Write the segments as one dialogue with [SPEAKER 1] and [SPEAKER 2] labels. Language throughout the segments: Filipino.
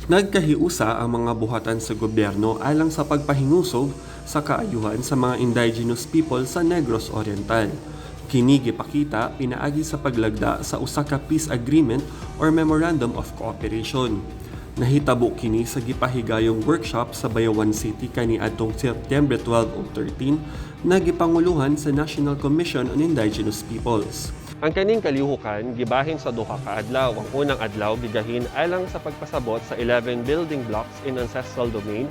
[SPEAKER 1] Nagkahiusa ang mga buhatan sa gobyerno alang sa pagpahingusog sa kaayuhan sa mga indigenous people sa Negros Oriental. Kini gipakita pinaagi sa paglagda sa usa ka peace agreement or memorandum of cooperation. Nahitabo kini sa gipahigayong workshop sa Bayawan City kaniadtong September 12 ug 13 na gipanguluhan sa National Commission on Indigenous Peoples. Ang kaning kalihukan gibahin sa duha ka adlaw. Ang unang adlaw bigahin alang sa pagpasabot sa 11 building blocks in ancestral domain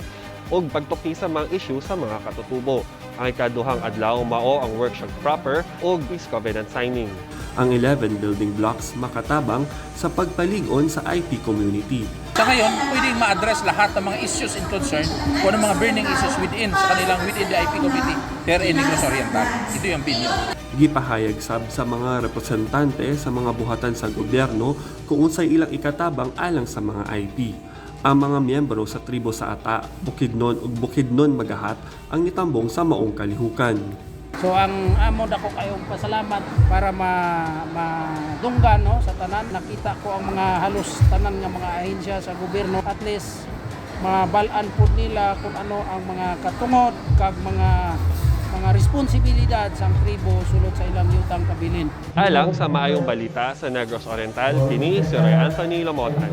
[SPEAKER 1] ug pagtuki sa mga issue sa mga katutubo. Ang ikaduhang adlaw mao ang workshop proper ug peace covenant signing. Ang 11 building blocks makatabang sa pagpalig-on sa IP community.
[SPEAKER 2] Sa ngayon, pwedeng ma-address lahat ng mga issues and concern kung mga burning issues within the IP committee here in Negros Oriental. Ito yung opinion.
[SPEAKER 1] Gipahayag sab sa mga representante sa mga buhatan sa gobyerno kung unsay ilang ikatabang alang sa mga IP. Ang mga miyembro sa tribo sa Ata, Bukidnon ug Bukidnon Magahat ang nitambong sa maong kalihukan.
[SPEAKER 3] So ang amo dako kayong pasalamat para madunggan no sa tanan. Nakita ko ang mga halos tanan nga mga ahensya sa gobyerno, at least mabalaan pud nila kung ano ang mga katungod kag mga responsibilidad sa tribo sulod sa ilang yutang kabilin.
[SPEAKER 1] Alang sa maayong balita sa Negros Oriental, kini si Roy Anthony Lamotan.